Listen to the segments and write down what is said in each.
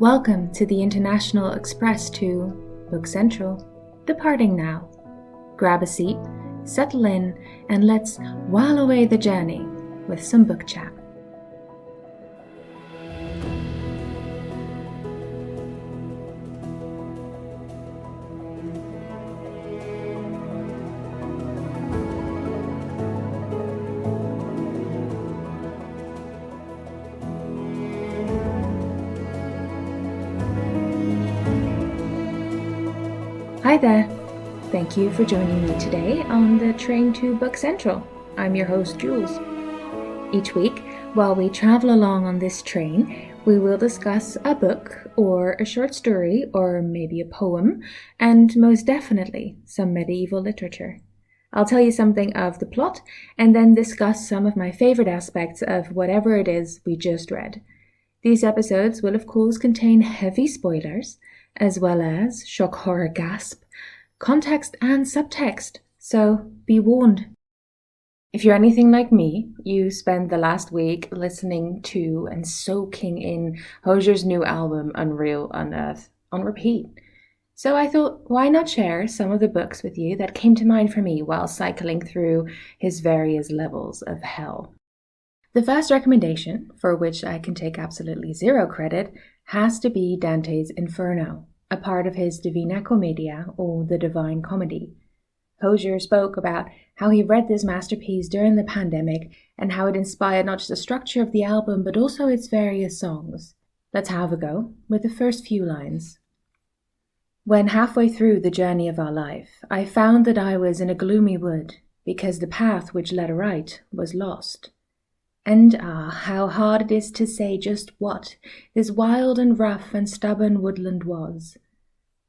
Welcome to the International Express to Book Central, departing now. Grab a seat, settle in, and let's while away the journey with some book chat. Hi there! Thank you for joining me today on the train to Book Central. I'm your host, Jules. Each week, while we travel along on this train, we will discuss a book or a short story or maybe a poem, and most definitely some medieval literature. I'll tell you something of the plot and then discuss some of my favorite aspects of whatever it is we just read. These episodes will of course contain heavy spoilers, as well as shock horror gasp, context and subtext, so be warned. If you're anything like me, you spent the last week listening to and soaking in Hozier's new album, Unearth, on repeat. So I thought, why not share some of the books with you that came to mind for me while cycling through his various levels of hell. The first recommendation, for which I can take absolutely zero credit, has to be Dante's Inferno, a part of his Divina Commedia, or the Divine Comedy. Hozier spoke about how he read this masterpiece during the pandemic and how it inspired not just the structure of the album but also its various songs. Let's have a go with the first few lines. When halfway through the journey of our life, I found that I was in a gloomy wood because the path which led aright was lost. And how hard it is to say just what this wild and rough and stubborn woodland was,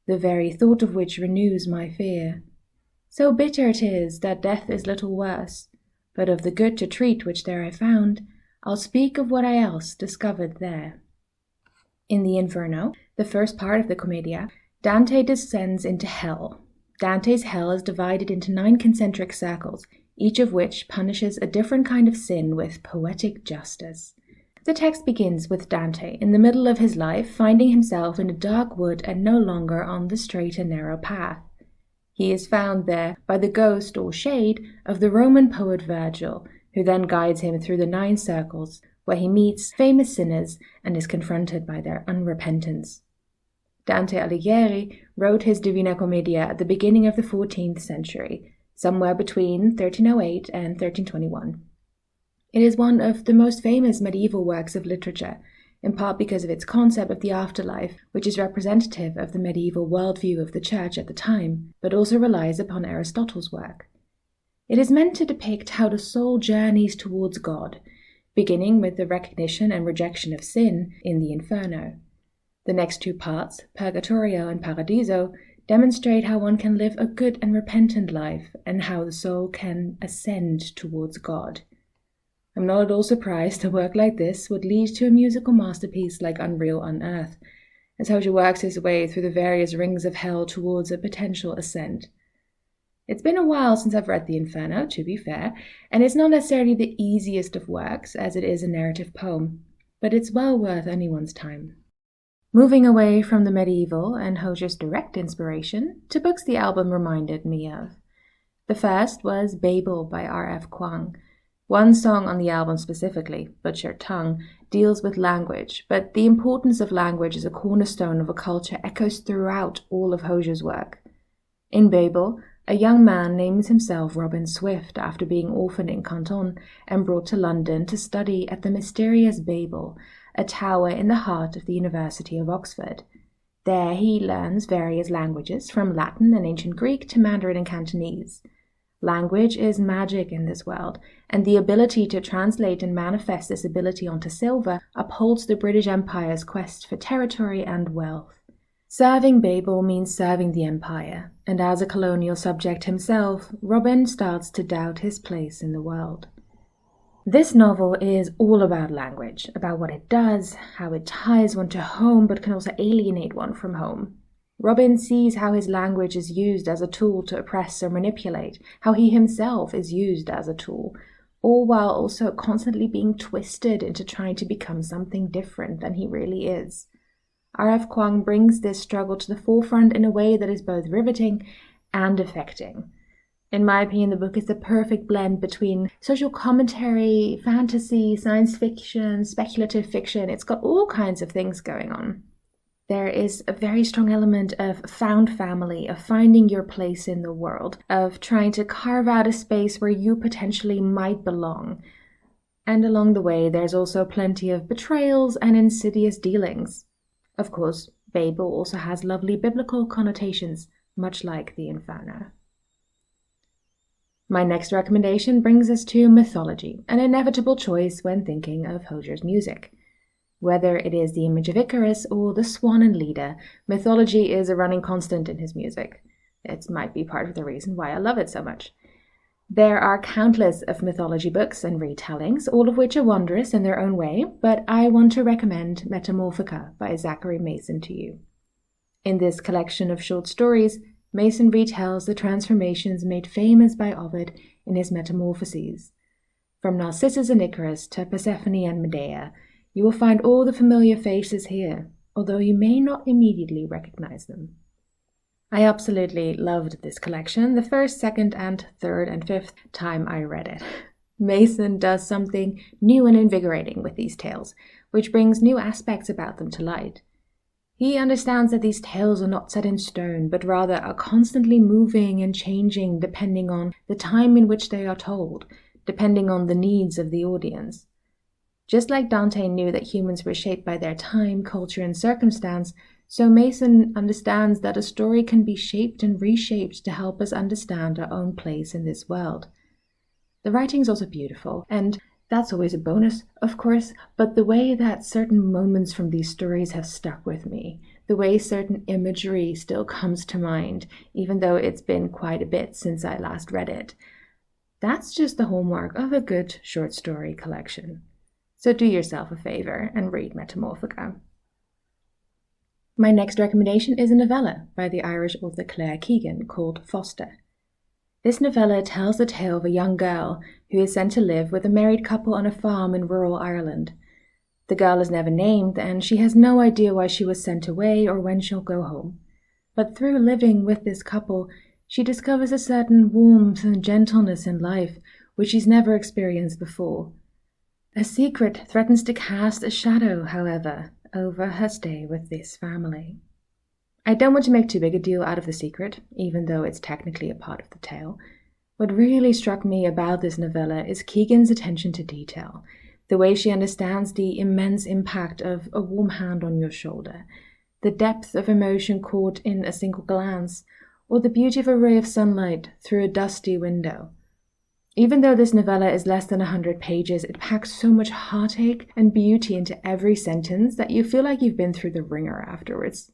the very thought of which renews my fear. So bitter it is that death is little worse, but of the good to treat which there I found, I'll speak of what I else discovered there. In the Inferno, the first part of the Commedia, Dante descends into hell. Dante's hell is divided into 9 concentric circles, each of which punishes a different kind of sin with poetic justice. The text begins with Dante in the middle of his life, finding himself in a dark wood and no longer on the straight and narrow path. He is found there by the ghost or shade of the Roman poet Virgil, who then guides him through the 9 circles, where he meets famous sinners and is confronted by their unrepentance. Dante Alighieri wrote his Divina Commedia at the beginning of the 14th century, somewhere between 1308 and 1321. It is one of the most famous medieval works of literature, in part because of its concept of the afterlife, which is representative of the medieval worldview of the church at the time, but also relies upon Aristotle's work. It is meant to depict how the soul journeys towards God, beginning with the recognition and rejection of sin in the Inferno. The next 2 parts, Purgatorio and Paradiso, demonstrate how one can live a good and repentant life and how the soul can ascend towards God. I'm not at all surprised a work like this would lead to a musical masterpiece like Unearth, as Hozier works his way through the various rings of hell towards a potential ascent. It's been a while since I've read the Inferno, to be fair, and it's not necessarily the easiest of works as it is a narrative poem, but it's well worth anyone's time. Moving away from the medieval and Hozier's direct inspiration to books the album reminded me of. The first was Babel by R.F. Kuang. One song on the album specifically, Butchered Tongue, deals with language, but the importance of language as a cornerstone of a culture echoes throughout all of Hozier's work. In Babel, a young man names himself Robin Swift after being orphaned in Canton and brought to London to study at the mysterious Babel, a tower in the heart of the University of Oxford. There he learns various languages, from Latin and ancient Greek to Mandarin and Cantonese. Language is magic in this world, and the ability to translate and manifest this ability onto silver upholds the British Empire's quest for territory and wealth. Serving Babel means serving the Empire, and as a colonial subject himself, Robin starts to doubt his place in the world. This novel is all about language, about what it does, how it ties one to home but can also alienate one from home. Robin sees how his language is used as a tool to oppress or manipulate, how he himself is used as a tool, all while also constantly being twisted into trying to become something different than he really is. R.F. Kuang brings this struggle to the forefront in a way that is both riveting and affecting. In my opinion, the book is the perfect blend between social commentary, fantasy, science fiction, speculative fiction. It's got all kinds of things going on. There is a very strong element of found family, of finding your place in the world, of trying to carve out a space where you potentially might belong. And along the way, there's also plenty of betrayals and insidious dealings. Of course, Babel also has lovely biblical connotations, much like the Inferno. My next recommendation brings us to mythology, an inevitable choice when thinking of Hozier's music. Whether it is the image of Icarus or the swan and Leda, mythology is a running constant in his music. It might be part of the reason why I love it so much. There are countless of mythology books and retellings, all of which are wondrous in their own way, but I want to recommend Metamorphica by Zachary Mason to you. In this collection of short stories, Mason retells the transformations made famous by Ovid in his Metamorphoses. From Narcissus and Icarus to Persephone and Medea, you will find all the familiar faces here, although you may not immediately recognize them. I absolutely loved this collection the first, second, and third and fifth time I read it. Mason does something new and invigorating with these tales, which brings new aspects about them to light. He understands that these tales are not set in stone, but rather are constantly moving and changing depending on the time in which they are told, depending on the needs of the audience. Just like Dante knew that humans were shaped by their time, culture, and circumstance, so Mason understands that a story can be shaped and reshaped to help us understand our own place in this world. The writing is also beautiful, and that's always a bonus, of course, but the way that certain moments from these stories have stuck with me, the way certain imagery still comes to mind, even though it's been quite a bit since I last read it, that's just the hallmark of a good short story collection. So do yourself a favor and read Metamorphica. My next recommendation is a novella by the Irish author Claire Keegan called Foster. This novella tells the tale of a young girl who is sent to live with a married couple on a farm in rural Ireland. The girl is never named, and she has no idea why she was sent away or when she'll go home. But through living with this couple, she discovers a certain warmth and gentleness in life which she's never experienced before. A secret threatens to cast a shadow, however, over her stay with this family. I don't want to make too big a deal out of the secret, even though it's technically a part of the tale. What really struck me about this novella is Keegan's attention to detail, the way she understands the immense impact of a warm hand on your shoulder, the depth of emotion caught in a single glance, or the beauty of a ray of sunlight through a dusty window. Even though this novella is less than 100 pages, it packs so much heartache and beauty into every sentence that you feel like you've been through the ringer afterwards.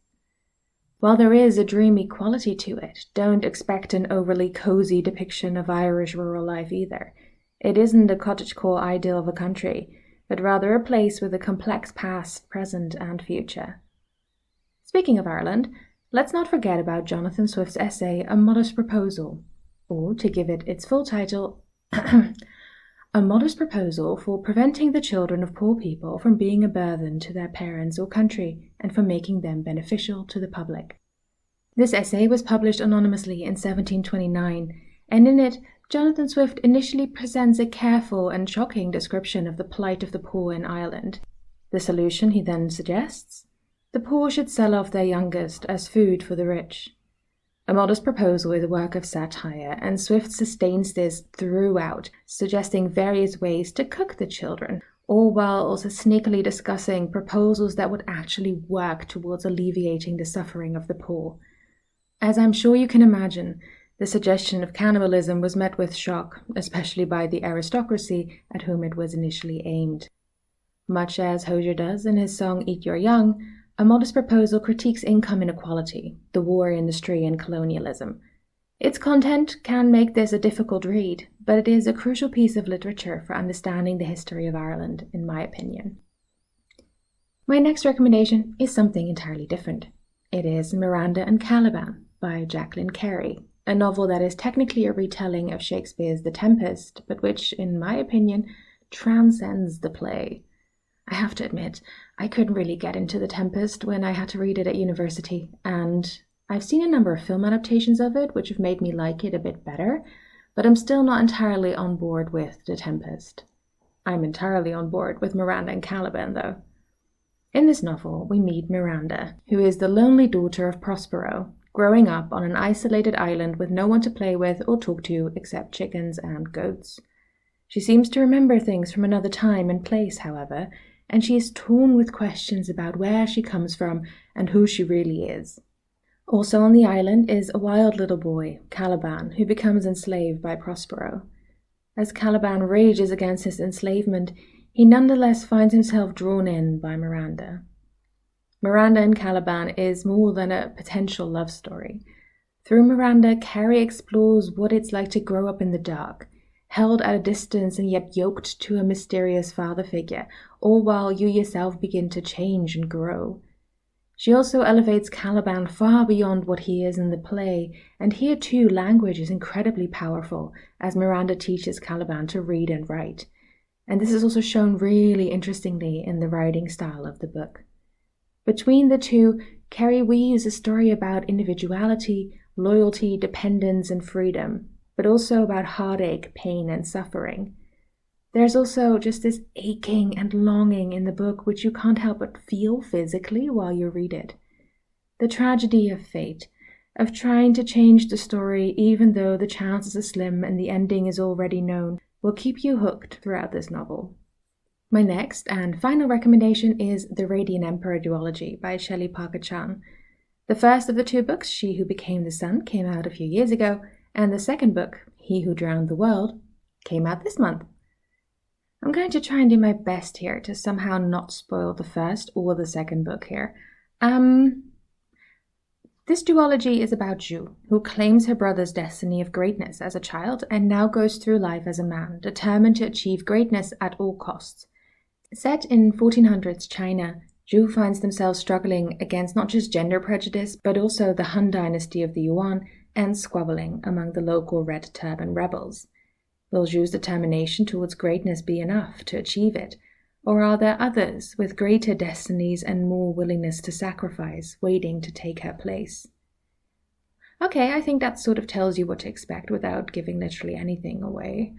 While there is a dreamy quality to it, don't expect an overly cozy depiction of Irish rural life either. It isn't a cottagecore idyll of a country, but rather a place with a complex past, present, and future. Speaking of Ireland, let's not forget about Jonathan Swift's essay, A Modest Proposal, or, to give it its full title, A Modest Proposal for Preventing the Children of Poor People from Being a Burthen to Their Parents or Country and for Making Them Beneficial to the Public. This essay was published anonymously in 1729, and in it, Jonathan Swift initially presents a careful and shocking description of the plight of the poor in Ireland. The solution he then suggests? The poor should sell off their youngest as food for the rich. A Modest Proposal is a work of satire, and Swift sustains this throughout, suggesting various ways to cook the children, all while also sneakily discussing proposals that would actually work towards alleviating the suffering of the poor. As I'm sure you can imagine, the suggestion of cannibalism was met with shock, especially by the aristocracy at whom it was initially aimed. Much as Hozier does in his song Eat Your Young, A Modest Proposal critiques income inequality, the war industry, and colonialism. Its content can make this a difficult read, but it is a crucial piece of literature for understanding the history of Ireland, in my opinion. My next recommendation is something entirely different. It is Miranda and Caliban by Jacqueline Carey, a novel that is technically a retelling of Shakespeare's The Tempest, but which, in my opinion, transcends the play. I have to admit, I couldn't really get into The Tempest when I had to read it at university, and I've seen a number of film adaptations of it which have made me like it a bit better, but I'm still not entirely on board with The Tempest. I'm entirely on board with Miranda and Caliban, though. In this novel, we meet Miranda, who is the lonely daughter of Prospero, growing up on an isolated island with no one to play with or talk to except chickens and goats. She seems to remember things from another time and place, however, and she is torn with questions about where she comes from and who she really is. Also on the island is a wild little boy, Caliban, who becomes enslaved by Prospero. As Caliban rages against his enslavement, he nonetheless finds himself drawn in by Miranda. Miranda and Caliban is more than a potential love story. Through Miranda, Carey explores what it's like to grow up in the dark, held at a distance and yet yoked to a mysterious father figure, all while you yourself begin to change and grow. She also elevates Caliban far beyond what he is in the play, and here too language is incredibly powerful, as Miranda teaches Caliban to read and write. And this is also shown really interestingly in the writing style of the book. Between the two, Carey weaves a story about individuality, loyalty, dependence, and freedom, but also about heartache, pain, and suffering. There's also just this aching and longing in the book which you can't help but feel physically while you read it. The tragedy of fate, of trying to change the story even though the chances are slim and the ending is already known, will keep you hooked throughout this novel. My next and final recommendation is The Radiant Emperor Duology by Shelley Parker-Chan. The first of the two books, She Who Became the Sun, came out a few years ago, and the second book, He Who Drowned the World, came out this month. I'm going to try and do my best here to somehow not spoil the first or the second book here. This duology is about Giroux, who claims her brother's destiny of greatness as a child and now goes through life as a man, determined to achieve greatness at all costs. Set in 1400s China, Giroux finds themselves struggling against not just gender prejudice, but also the Han dynasty of the Yuan and squabbling among the local Red Turban rebels. Will Giroux's determination towards greatness be enough to achieve it? Or are there others with greater destinies and more willingness to sacrifice, waiting to take her place? Okay, I think that sort of tells you what to expect without giving literally anything away.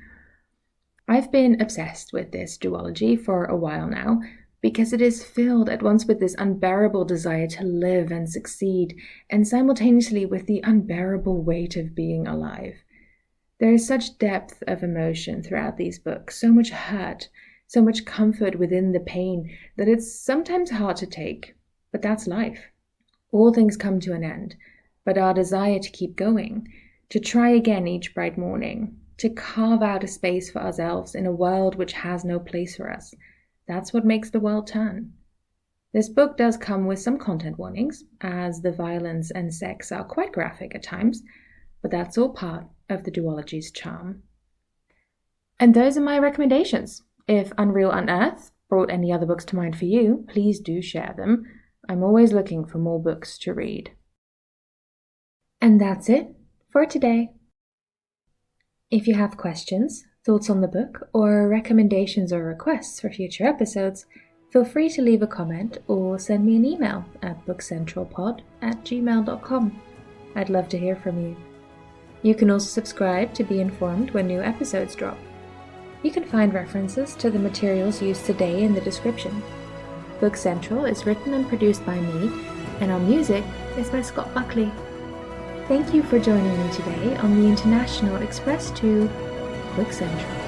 I've been obsessed with this duology for a while now, because it is filled at once with this unbearable desire to live and succeed, and simultaneously with the unbearable weight of being alive. There is such depth of emotion throughout these books, so much hurt, so much comfort within the pain, that it's sometimes hard to take. But that's life. All things come to an end, but our desire to keep going, to try again each bright morning, to carve out a space for ourselves in a world which has no place for us, that's what makes the world turn. This book does come with some content warnings, as the violence and sex are quite graphic at times, but that's all part of the duology's charm. And those are my recommendations. If Unearth brought any other books to mind for you, please do share them. I'm always looking for more books to read. And that's it for today. If you have questions, thoughts on the book, or recommendations or requests for future episodes, feel free to leave a comment or send me an email at bookcentralpod@gmail.com. I'd love to hear from you. You can also subscribe to be informed when new episodes drop. You can find references to the materials used today in the description. Book Central is written and produced by me, and our music is by Scott Buckley. Thank you for joining me today on the International Express to Book Central.